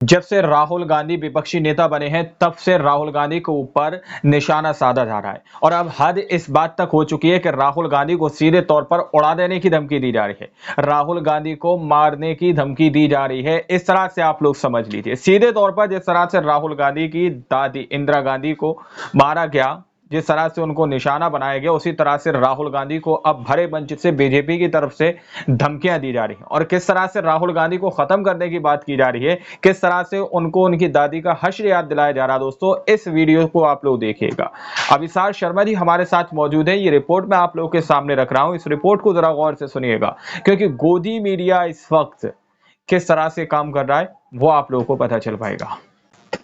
जब से राहुल गांधी विपक्षी नेता बने हैं तब से राहुल गांधी के ऊपर निशाना साधा जा रहा है और अब हद इस बात तक हो चुकी है कि राहुल गांधी को सीधे तौर पर उड़ा देने की धमकी दी जा रही है, राहुल गांधी को मारने की धमकी दी जा रही है। इस तरह से आप लोग समझ लीजिए, सीधे तौर पर जिस तरह से राहुल गांधी की दादी इंदिरा गांधी को मारा गया, जिस तरह से उनको निशाना बनाया गया, उसी तरह से राहुल गांधी को अब भरे मंच से बीजेपी की तरफ से धमकियां दी जा रही हैं। और किस तरह से राहुल गांधी को खत्म करने की बात की जा रही है, किस तरह से उनको उनकी दादी का हश्र याद दिलाया जा रहा है, दोस्तों इस वीडियो को आप लोग देखिएगा। अभिसार शर्मा जी हमारे साथ मौजूद है, ये रिपोर्ट मैं आप लोगों के सामने रख रहा हूं, इस रिपोर्ट को जरा गौर से सुनिएगा, क्योंकि गोदी मीडिया इस वक्त किस तरह से काम कर रहा है वो आप लोगों को पता चल पाएगा।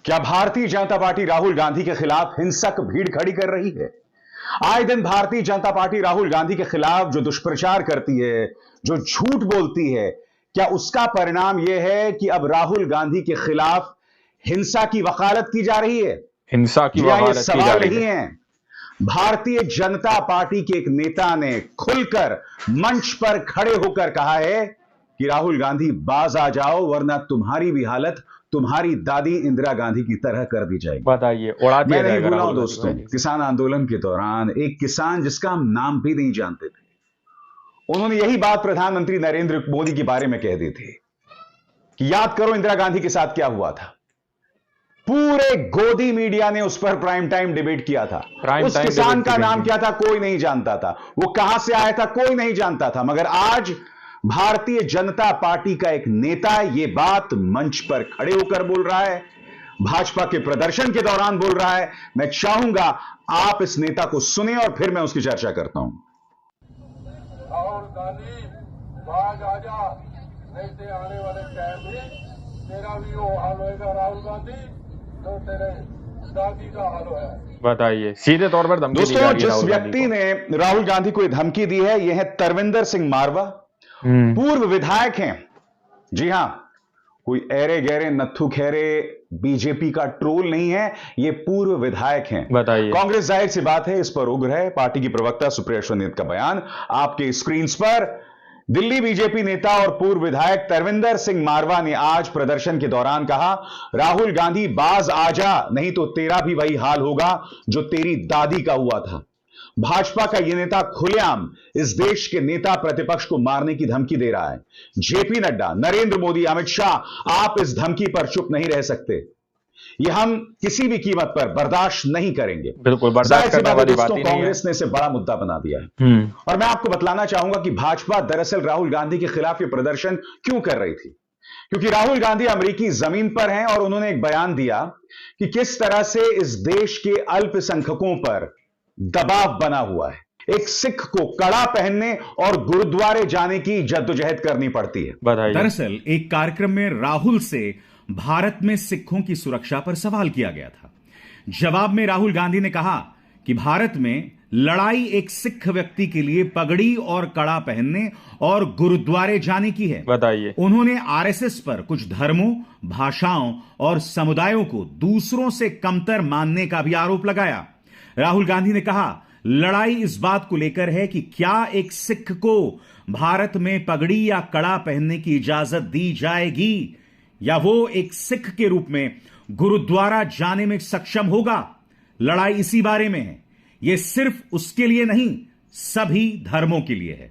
क्या भारतीय जनता पार्टी राहुल गांधी के खिलाफ हिंसक भीड़ खड़ी कर रही है? आए दिन भारतीय जनता पार्टी राहुल गांधी के खिलाफ जो दुष्प्रचार करती है, जो झूठ बोलती है, क्या उसका परिणाम यह है कि अब राहुल गांधी के खिलाफ हिंसा की वकालत की जा रही है? हिंसा की वकालत की जा सवाल रही नहीं है। है। भारतीय जनता पार्टी के एक नेता ने खुलकर मंच पर खड़े होकर कहा है कि राहुल गांधी बाज आ जाओ, वरना तुम्हारी भी हालत तुम्हारी दादी इंदिरा गांधी की तरह कर दी जाएगी। बताइए, उड़ा दिया मैं नहीं जाएगा भूला हूं राहुल दोस्तों, गांधी। किसान आंदोलन के दौरान एक किसान जिसका हम नाम भी नहीं जानते थे, उन्होंने यही बात प्रधानमंत्री नरेंद्र मोदी के बारे में कह दी थी कि याद करो इंदिरा गांधी के साथ क्या हुआ था। पूरे गोदी मीडिया ने उस पर प्राइम टाइम डिबेट किया था। उस किसान का नाम क्या था कोई नहीं जानता था, वो कहां से आया था कोई नहीं जानता था, मगर आज भारतीय जनता पार्टी का एक नेता ये बात मंच पर खड़े होकर बोल रहा है, भाजपा के प्रदर्शन के दौरान बोल रहा है। मैं चाहूंगा आप इस नेता को सुने और फिर मैं उसकी चर्चा करता हूं। राहुल गांधी बाज आजा, नहीं से आने वाले टाइम में तेरा भी वो हाल होएगा राहुल गांधी तो तेरे दादी का हाल है। बताइए, सीधे तौर पर धमकी दी जा दोस्तों, रही है जिस व्यक्ति ने राहुल गांधी को धमकी दी है यह है तरविंदर सिंह मारवा, पूर्व विधायक हैं। जी हां, कोई ऐरे गहरे नत्थु खैरे बीजेपी का ट्रोल नहीं है, ये पूर्व विधायक हैं। बताइए, कांग्रेस जाहिर सी बात है इस पर उग्र है। पार्टी की प्रवक्ता सुप्रिया श्रीनिवास का बयान आपके स्क्रीन पर। दिल्ली बीजेपी नेता और पूर्व विधायक तरविंदर सिंह मारवा ने आज प्रदर्शन के दौरान कहा, राहुल गांधी बाज आजा, नहीं तो तेरा भी वही हाल होगा जो तेरी दादी का हुआ था। भाजपा का यह नेता खुलेआम इस देश के नेता प्रतिपक्ष को मारने की धमकी दे रहा है। जेपी नड्डा, नरेंद्र मोदी, अमित शाह, आप इस धमकी पर चुप नहीं रह सकते। यह हम किसी भी कीमत पर बर्दाश्त नहीं करेंगे। बिल्कुल बर्दाश्त करने वाली बात ही नहीं है। कांग्रेस ने इसे बड़ा मुद्दा बना दिया है और मैं आपको बतलाना चाहूंगा कि भाजपा दरअसल राहुल गांधी के खिलाफ यह प्रदर्शन क्यों कर रही थी, क्योंकि राहुल गांधी अमेरिकी जमीन पर हैं और उन्होंने एक बयान दिया कि किस तरह से इस देश के अल्पसंख्यकों पर दबाव बना हुआ है। एक सिख को कड़ा पहनने और गुरुद्वारे जाने की जद्दोजहद करनी पड़ती है। दरअसल एक कार्यक्रम में राहुल से भारत में सिखों की सुरक्षा पर सवाल किया गया था। जवाब में राहुल गांधी ने कहा कि भारत में लड़ाई एक सिख व्यक्ति के लिए पगड़ी और कड़ा पहनने और गुरुद्वारे जाने की है। बताइए, उन्होंने आरएसएस पर कुछ धर्मों, भाषाओं और समुदायों को दूसरों से कमतर मानने का भी आरोप लगाया। राहुल गांधी ने कहा, लड़ाई इस बात को लेकर है कि क्या एक सिख को भारत में पगड़ी या कड़ा पहनने की इजाजत दी जाएगी या वो एक सिख के रूप में गुरुद्वारा जाने में सक्षम होगा। लड़ाई इसी बारे में है, यह सिर्फ उसके लिए नहीं, सभी धर्मों के लिए है।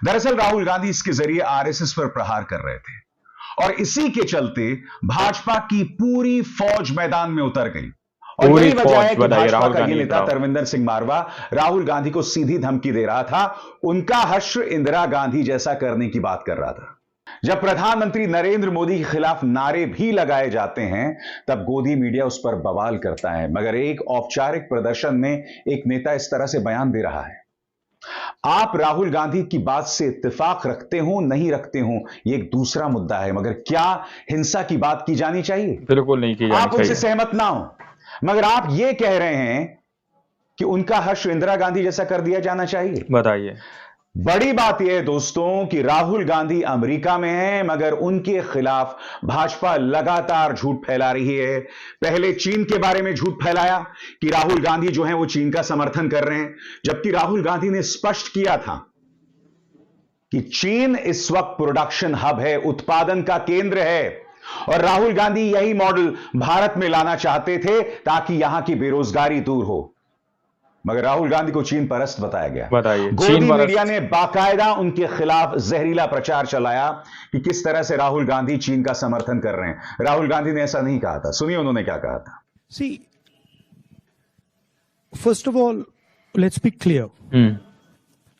दरअसल राहुल गांधी इसके जरिए आरएसएस पर प्रहार कर रहे थे और इसी के चलते भाजपा की पूरी फौज मैदान में उतर गई। और यही वजह है कि भाजपा का ये नेता तरविंदर सिंह मारवा राहुल गांधी को सीधी धमकी दे रहा था। उनका हश्र इंदिरा गांधी जैसा करने की बात कर रहा था। जब प्रधानमंत्री नरेंद्र मोदी के खिलाफ नारे भी लगाए जाते हैं तब गोदी मीडिया उस पर बवाल करता है, मगर एक औपचारिक प्रदर्शन में एक नेता इस तरह से बयान दे रहा है। आप राहुल गांधी की बात से इत्तेफाक रखते हो नहीं रखते हो ये एक दूसरा मुद्दा है, मगर क्या हिंसा की बात की जानी चाहिए? बिल्कुल नहीं की जानी चाहिए। आप उनसे सहमत ना हो, मगर आप यह कह रहे हैं कि उनका हश्र इंदिरा गांधी जैसा कर दिया जाना चाहिए। बताइए, बड़ी बात यह है दोस्तों कि राहुल गांधी अमेरिका में हैं, मगर उनके खिलाफ भाजपा लगातार झूठ फैला रही है। पहले चीन के बारे में झूठ फैलाया कि राहुल गांधी जो है वो चीन का समर्थन कर रहे हैं, जबकि राहुल गांधी ने स्पष्ट किया था कि चीन इस वक्त प्रोडक्शन हब है, उत्पादन का केंद्र है और राहुल गांधी यही मॉडल भारत में लाना चाहते थे ताकि यहां की बेरोजगारी दूर हो, मगर राहुल गांधी को चीन परस्त बताया गया। बताइए, गोदी मीडिया ने बाकायदा उनके खिलाफ जहरीला प्रचार चलाया कि किस तरह से राहुल गांधी चीन का समर्थन कर रहे हैं। राहुल गांधी ने ऐसा नहीं कहा था, सुनिए उन्होंने क्या कहा था। See, first of all, let's be clear.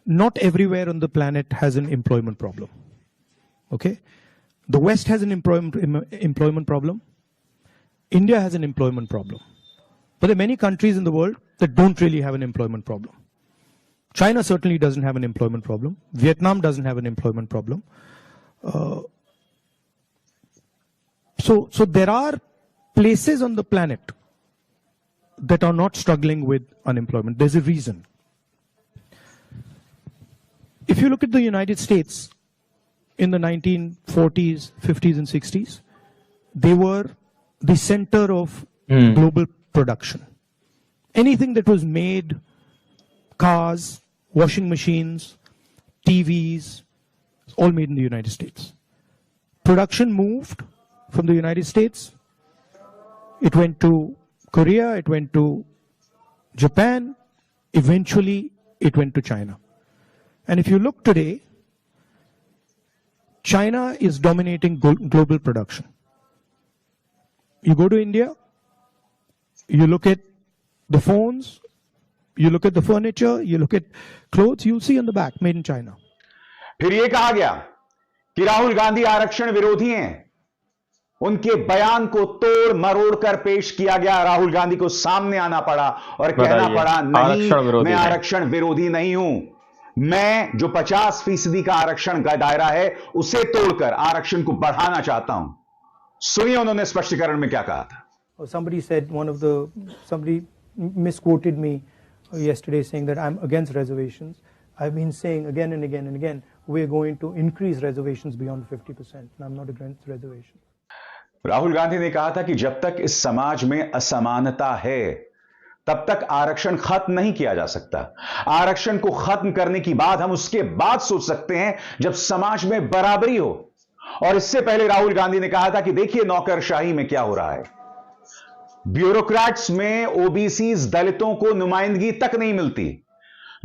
Not everywhere on the planet has an employment problem. Okay? The West has an employment problem. India has an employment problem. But there are many countries in the world that don't really have an employment problem. China certainly doesn't have an employment problem. Vietnam doesn't have an employment problem. So there are places on the planet that are not struggling with unemployment. There's a reason. If you look at the United States in the 1940s, 50s, and 60s, they were the center of global production. Anything that was made, cars, washing machines, TVs, all made in the United States. Production moved from the United States. It went to Korea, it went to Japan, eventually it went to China. And if you look today, China is dominating global production. You go to India, you look at the phones, you look at the furniture, you look at clothes, you'll see on the back, made in China. फिर यह कहा गया कि राहुल गांधी आरक्षण विरोधी हैं। उनके बयान को तोड़ मरोड़ कर पेश किया गया। राहुल गांधी को सामने आना पड़ा और कहना पड़ा, नहीं, मैं आरक्षण विरोधी नहीं हूं। मैं जो 50% का आरक्षण का दायरा है उसे तोड़कर आरक्षण को बढ़ाना चाहता हूं। सुनिए उन्होंने स्पष्टीकरण में क्या कहा था। Somebody said, somebody misquoted me yesterday saying that I'm against reservations. I've been saying again and again and again, we're going to increase reservations beyond 50%. And I'm not against reservations. Rahul Gandhi ने कहा था कि जब तक इस समाज में असमानता है तब तक आरक्षण खत्म नहीं किया जा सकता। आरक्षण को खत्म करने की बात हम उसके बाद सोच सकते हैं जब समाज में बराबरी हो। और इससे पहले राहुल गांधी ने कहा था कि देखिए नौकरशाही में क्या हो रहा है। ब्यूरोक्रेट्स में ओबीसीज दलितों को नुमाइंदगी तक नहीं मिलती।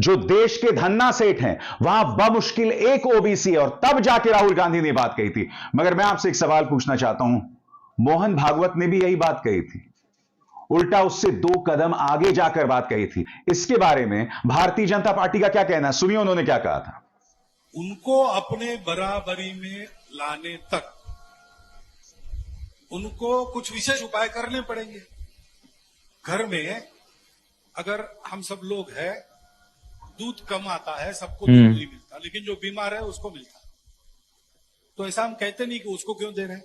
जो देश के धन्ना सेठ हैं वहां बमुश्किल एक ओबीसी है। और तब जाके राहुल गांधी ने बात कही थी। मगर मैं आपसे एक सवाल पूछना चाहता हूं, मोहन भागवत ने भी यही बात कही थी, उल्टा उससे 2 कदम आगे जाकर बात कही थी। इसके बारे में भारतीय जनता पार्टी का क्या कहना है, सुनिए उन्होंने क्या कहा था। उनको अपने बराबरी में लाने तक उनको कुछ विशेष उपाय करने पड़ेंगे। घर में अगर हम सब लोग हैं, दूध कम आता है, सबको दूध नहीं मिलता, लेकिन जो बीमार है उसको मिलता है। तो ऐसा हम कहते नहीं कि उसको क्यों दे रहे हैं।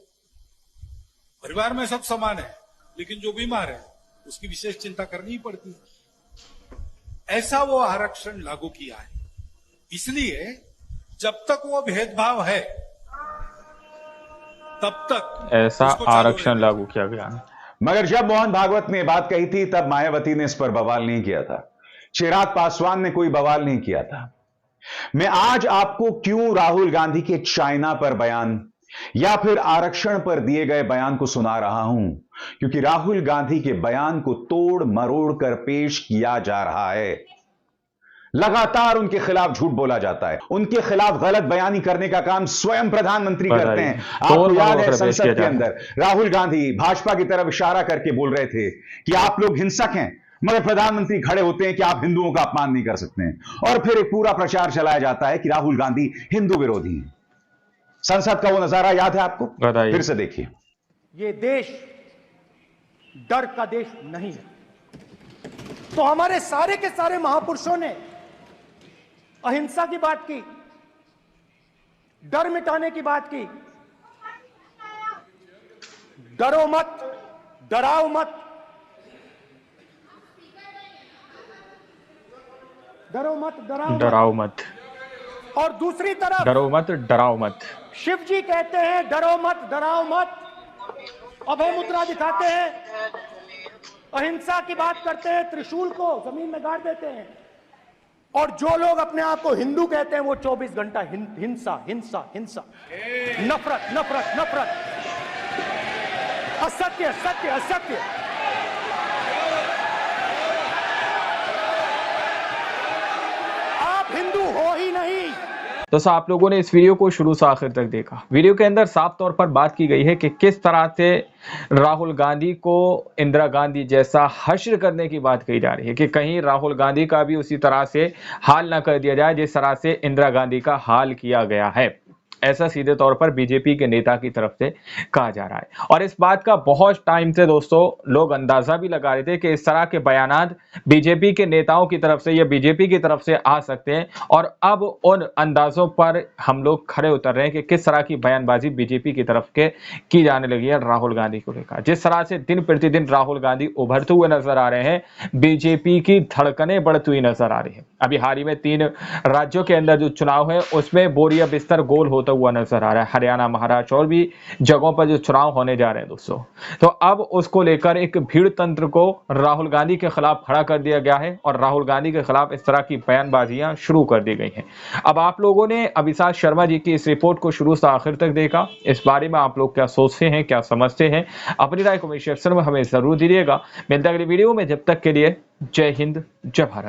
परिवार में सब समान है, लेकिन जो बीमार है उसकी विशेष चिंता करनी ही पड़ती है। ऐसा वो आरक्षण लागू किया है। इसलिए जब तक वो भेदभाव है तब तक ऐसा आरक्षण लागू किया गया। मगर जब मोहन भागवत ने बात कही थी तब मायावती ने इस पर बवाल नहीं किया था, चिराग पासवान ने कोई बवाल नहीं किया था। मैं आज आपको क्यों राहुल गांधी के चाइना पर बयान या फिर आरक्षण पर दिए गए बयान को सुना रहा हूं, क्योंकि राहुल गांधी के बयान को तोड़ मरोड़ कर पेश किया जा रहा है। लगातार उनके खिलाफ झूठ बोला जाता है, उनके खिलाफ गलत बयानी करने का काम स्वयं प्रधानमंत्री करते हैं। आपको याद है संसद के अंदर राहुल गांधी भाजपा की तरफ इशारा करके बोल रहे थे कि आप लोग हिंसक हैं, मगर प्रधानमंत्री खड़े होते हैं कि आप हिंदुओं का अपमान नहीं कर सकते हैं। और फिर एक पूरा प्रचार चलाया जाता है कि राहुल गांधी हिंदू विरोधी हैं। संसद का वो नजारा याद है आपको? फिर से देखिए। ये देश डर का देश नहीं है। तो हमारे सारे के सारे महापुरुषों ने अहिंसा की बात की, डर मिटाने की बात की। डरो मत, डराओ मत, डरो मत, डराओ मत। और दूसरी तरफ डरो मत, डराओ मत। शिव जी कहते हैं डरो मत, डराओ मत, अभय मुद्रा दिखाते हैं, अहिंसा की बात करते हैं, त्रिशूल को जमीन में गाड़ देते हैं। और जो लोग अपने आप को हिंदू कहते हैं वो 24 घंटा हिंसा हिंसा हिंसा, नफरत नफरत नफरत। असत्य सत्य असत्य। आप हिंदू हो ही नहीं। दोस्तों आप लोगों ने इस वीडियो को शुरू से आखिर तक देखा। वीडियो के अंदर साफ तौर पर बात की गई है कि किस तरह से राहुल गांधी को इंदिरा गांधी जैसा हश्र करने की बात कही जा रही है कि कहीं राहुल गांधी का भी उसी तरह से हाल ना कर दिया जाए जिस तरह से इंदिरा गांधी का हाल किया गया है। ऐसा सीधे तौर पर बीजेपी के नेता की तरफ से कहा जा रहा है और इस बात का बहुत टाइम से दोस्तों लोग अंदाजा भी लगा रहे थे कि इस तरह के बयानात बीजेपी के नेताओं की तरफ से या बीजेपी की तरफ से आ सकते हैं और अब उन अंदाजों पर हम लोग खड़े उतर रहे हैं कि किस तरह की बयानबाजी बीजेपी की तरफ के की जाने लगी है राहुल गांधी को लेकर। जिस तरह से दिन प्रतिदिन राहुल गांधी उभरते हुए नजर आ रहे हैं, बीजेपी की धड़कनें बढ़ती हुई नजर आ रही है। अभी हाल ही में 3 राज्यों के अंदर जो चुनाव है उसमें बोरिया बिस्तर गोल होता हुआ नजर आ रहा है। हरियाणा, महाराष्ट्र और भी जगहों पर जो चुनाव होने जा रहे हैं दोस्तों, तो अब उसको लेकर एक भीड़ तंत्र को राहुल गांधी के खिलाफ खड़ा कर दिया गया है और राहुल गांधी के खिलाफ इस तरह की बयानबाजियां शुरू कर दी गई हैं। अब आप लोगों ने अभिषेक शर्मा जी की इस रिपोर्ट को शुरू से आखिर तक देखा। इस बारे में आप लोग क्या सोचते हैं, क्या समझते हैं, अपनी राय कमेंट सेक्शन में हमें जरूर दीजिएगा। मिलते हैं अगली वीडियो में, जब तक के लिए जय हिंद, जय भारत।